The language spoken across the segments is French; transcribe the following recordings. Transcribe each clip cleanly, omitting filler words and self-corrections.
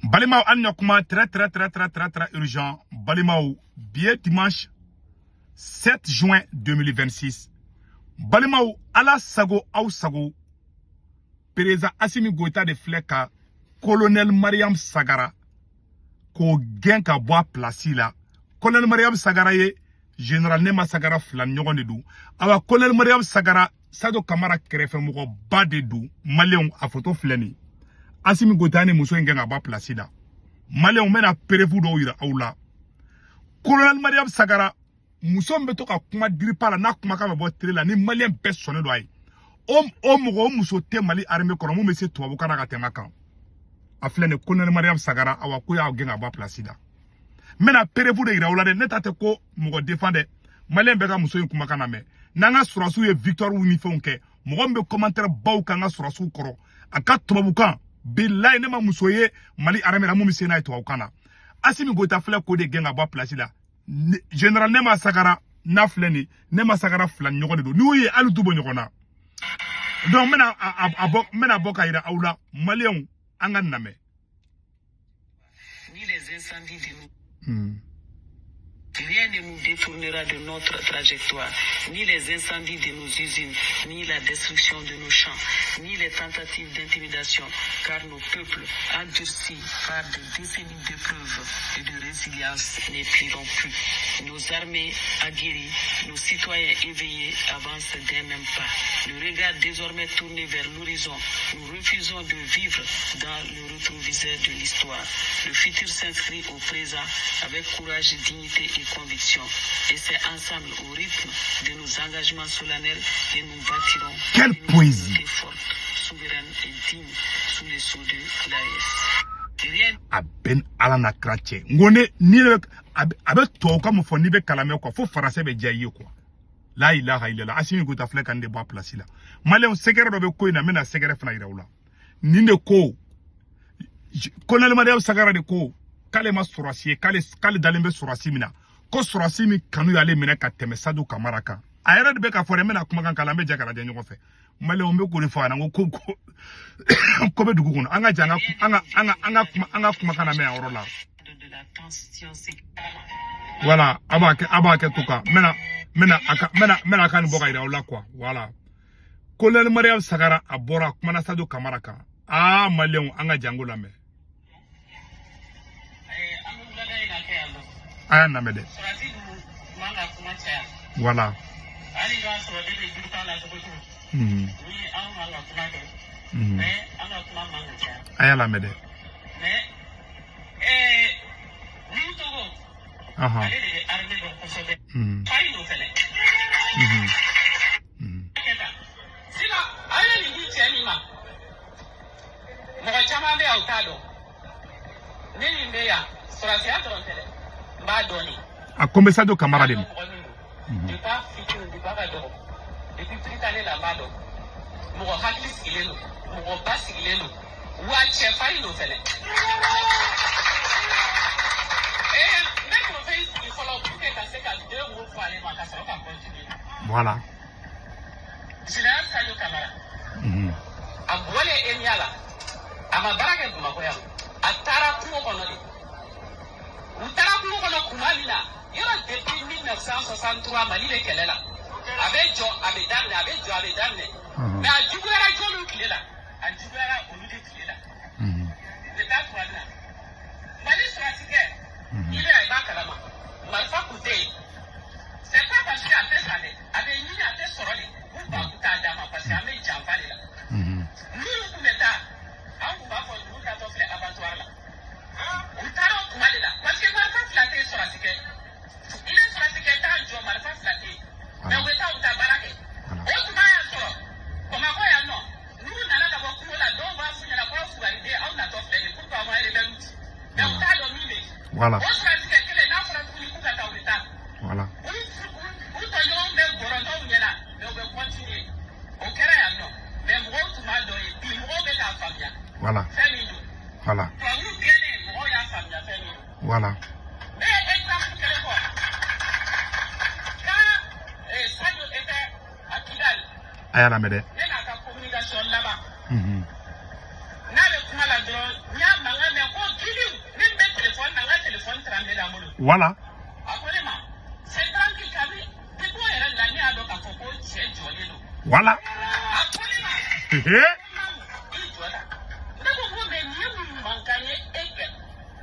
Balimao Anyokuma, très urgent. Balimao, bien dimanche 7 juin 2026. Balimao, ala sago au sago. Pereza Assimi Goïta de Fleka, colonel Mariam Sagara, ko gen ka boa place la. Colonel Mariam Sagara ye, général Nema Sagara flan nyogon de dou. Awa colonel Mariam Sagara, Sado Kamara krefe moko ba de dou, Maléon a photo fleni. Assimi Goïta ne muso gen ka boa place la. Maléon mena perefu do ira aula. Colonel Mariam Sagara, muso mbeto ka kuma gripa la na kuma ka bo tele la ni Malien bes sonne do ay. Omo muso te Mali armée kono mu mese to abukana ka tenga kan. Aflene Colonel Mariam Sagara awa ko ya gen ka boa place da. Mena perefu de ira aula de netate ko mugo défendre Malien beka muso yin kuma kana me. Nanga surasu ye victoire wu ni fonke. Mugo mbe commentaire baw kanga surasu koro. Aka to abukan billahi ne ma muso ye Mali armée la mu mese na to abukana. Assimi Goïta fle ko de gen ka boa place da. Général Nema Sagara na fleni Nema Sagara flan nyogo de do. Ni oye alu tubo nyogona. Donc mena boka ira aula Malien angan name. Ni les incendies de nous. Rien ne nous détournera de notre trajectoire, ni les incendies de nos usines, ni la destruction de nos champs, ni les tentatives d'intimidation, car nos peuples, endurcis par des décennies d'épreuves et de résilience, ne plieront plus. Nos armées aguerries, nos citoyens éveillés avancent d'un même pas. Le regard désormais tourné vers l'horizon, nous refusons de vivre dans le rétroviseur de l'histoire. Le futur s'inscrit au présent avec courage, dignité et conviction. Et c'est ensemble, au rythme de nos engagements solennels, que nous bâtirons quelle poésie forte, souveraine et digne sous les sceaux de l'AES. Aben alana krache. Ngone ni abe to ka mo foni be kalame ko fo français be jayi ko. La ilaha illallah. Assimi Goïta fle kan de boa place la. Malien sekere do be ko ina mena sekere fna irawla. Ninde ko Colonel Mariam Sagara de ko kale ma surasi kale dalembe surasi mina. Ko surasi mi kanu yale mina ka teme Sadou Kamara kan. Ayere de be ka fore mena kuma kan kalambe jakara de nyoko fe. Malien be ko de fa na ko ko be dugu kono anga janga anga kuma kana me awro la. Voilà, abake tuka mena kan boka ira ola quoi. Voilà. Colonel Mariam Sagara abora kuma na Sadou Kamara kan. Ah Malien anga jango la me. Aya na me de. Voilà. Aya la me de. Aha. A combien ça de camarades? Voilà. Depuis 1963, Mali est qu'elle est là. Avec Joe, avec Damne. Mais à Djouguera, Joe, qui est là. À Djouguera, on nous dit qu'il est là. C'est pas toi là. Mali sur la ticket, il est à Bakalama. Malfa Kouté. C'est pas parce qu'il a fait ça, avec une à fait soroli. Ou pas Koutadama, parce qu'il a mis Djambali là. Nous, nous, l'État, on va faire nous, quand on fait l'abattoir là. On t'a recommandé là. Parce que Malfa flatté sur la ticket. Il est sur la secrétaire du Malfa flatté. Mais on est à Outabaraké. Autrement, il y a sort. Comme à quoi il y a non. Nous, on a d'abord pour la don, on va signer la voie pour arriver à une atteinte de pour avoir les belles outils. Mais on t'a dominé. Voilà. On se dit que les gens sont pour nous pour la Outa. Voilà. Où t'en même Borodon, on est là. Mais on veut continuer. Au Kéré, non. Mais moi, tout m'a donné. Puis moi, on est à la famille. Voilà. Fais-nous. Voilà. Pour nous, bien, moi, il y a la famille. Fais-nous. Voilà. Mais exemple, quel est quoi? Aya la mede. Communication là-bas. N'a le kuma la dron, n'a manga mais ko kili Voilà. C'est tranquille, Kabi. C'est quoi, l'année à l'occasion, c'est joli. Voilà.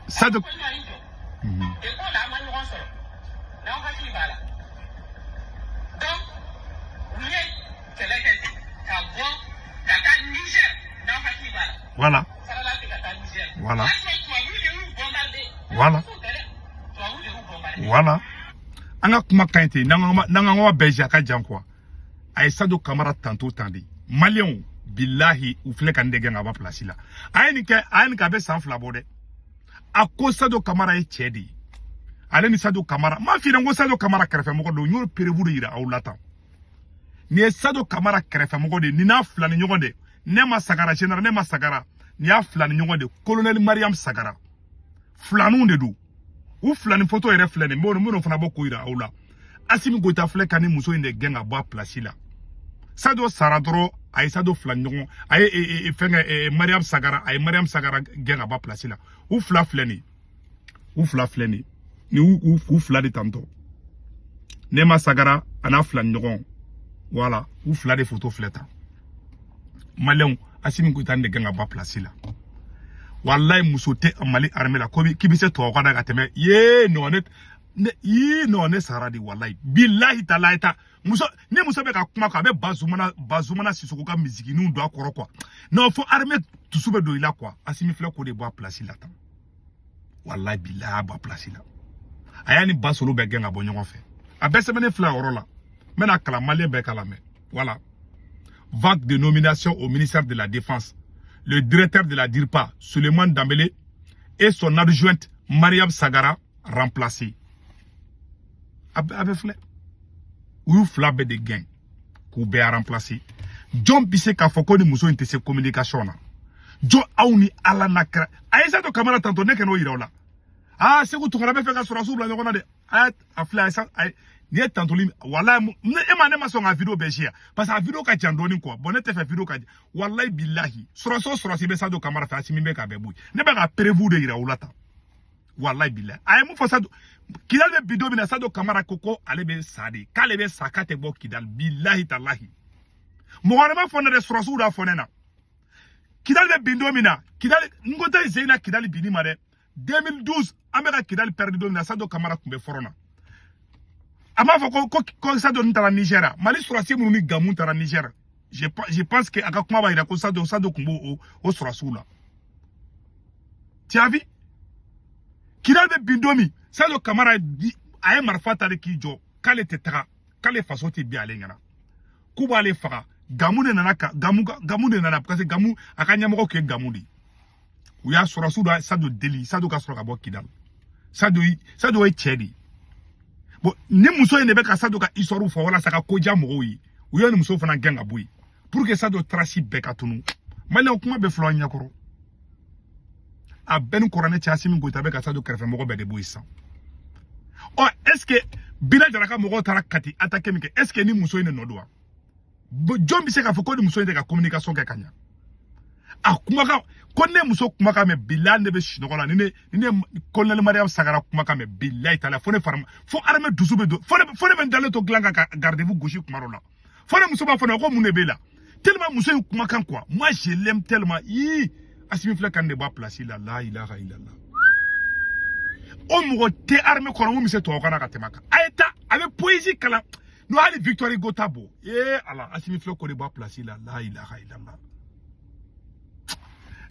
Ça de... Voilà. Voilà. Voilà. Voilà. Anga kuma kainte nanga beja ka jankwa. Ay Sado Camara tantôt tandi. Malion billahi ou flek andege ngaba place la. Ayni ka be sans flabode. Ako Sado Camara e chedi. Ale ni Sado Camara. Ma fi ngo Sado Camara krefe moko do nyoro perevu ira awlata. Ni Sado Camara krefe moko de ni na flani nyogode. Nema Sagara général Nema Sagara. Ni a flani nyogode colonel Mariam Sagara. Flanou de do. Ou flani photo ere flani mono fana boko ira awla. Asimi Goita flek ani muso inde genga ba place la. Sado Saradro ay Sado flani ay fenge Mariam Sagara ay Mariam Sagara genga ba place la. Ou fla flani. Ni ou fla de tanto. Nema Sagara ana flani ngon. Voilà, ou fla de photo fleta. Malon Asimi Goita inde genga ba place la. Wallahi musote amali armée la kobi kibise to okada gateme ye no net yi no ne saradi wallahi billahi talaita muso be ka kuma ka be bazumana sisoko ka musique nu do akoro quoi non faut armée tusube do ila quoi Asimi fle ko de bois place la tam wallahi billahi ba place la ayani basolo be genga bo nyongo fe abese mene fle orola mena kala malien be kala me voilà. Vague de nomination au ministère de la Défense. Le directeur de la DIRPA, Suleiman Dambélé, et son adjointe, Mariam Sagara, remplacés. Avec flé. Ou flabé de gain. Koube a remplacé. John Bissé Kafoko ni Mousso Intese Communication. John Aouni ala nakra. Aïe, ça te camarade tantôt, n'est-ce que ira là. Ah, c'est que tu as fait sur la soupe, là, on a dit. Ah, flé, ça, ni est tantôt, voilà, ma son a vidéo béchia. Parce que la vidéo qu'a tchandoni quoi. Bonnet fait vidéo qu'a dit. Wallahi billahi. Sur si Sado Camara fait Asimi Beka Beboui. Ne pas prévu de ira ou lata. Wallahi billahi. Aïe, mou Sado. Kidal be bidou bina Sado Camara Koko, alebe sadi. Kalebe sakate bo Kidal. Billahi talahi. Mouharema fonne de sur la fonena. Kidal be bidou bina. Kidal, n'gota Zeyna Kidal bini mare. 2012, Amera Kidal perdu domina Sado Camara kumbe forona. Ama foko ko Sado ntara Nigeria. Mali surasi munu gamu ntara Nigeria. Je pense que aka kuma ba ira ko Sado kumbo o surasu la. Tu as vu? Kidal be bindomi Sado Camara aye marfata de kijo kale tetara kale faso ti bi ale ngana. Kuba ale faga gamu de nanaka gamu de nana parce que gamu akanya moko ke gamu di. Uya surasu da Sado deli Sado ka sura ka bo Kidal. Sado e chedi. Bon, ni muso ne be ka Sado ka isoru fo wala saka koja mo yi. Uyo ni muso fana ganga boy. Pour que Sado traci beka tunu. Male okuma be flo nyakoro. A ben korane ti Asimi Goita be ka Sado krefe mo be de boy san. Oh, est-ce que bila jaraka mo tara kati attaquer mike est-ce que ni muso ne nodwa? John Bissé ka foko ni muso ne ka communication ka kanya. A kuma ka konne muso kuma ka me billahi ne be shinogola ni ne colonel Mariam Sagara kuma ka me billahi tala fone farma fo arme dusube do fone ben dalle to glanga ka gardez-vous gauche kuma rola fone muso ba fone ko mune bela tellement muso kuma kan quoi moi je l'aime tellement Asimi fle kan de ba place la ilaha illallah o mo te arme ko mo mi se to kana ka temaka ayeta avec poésie kala no ali Victoire Gotabo ala Asimi fle ko de ba place la ilaha illallah.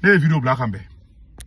Les vidéos black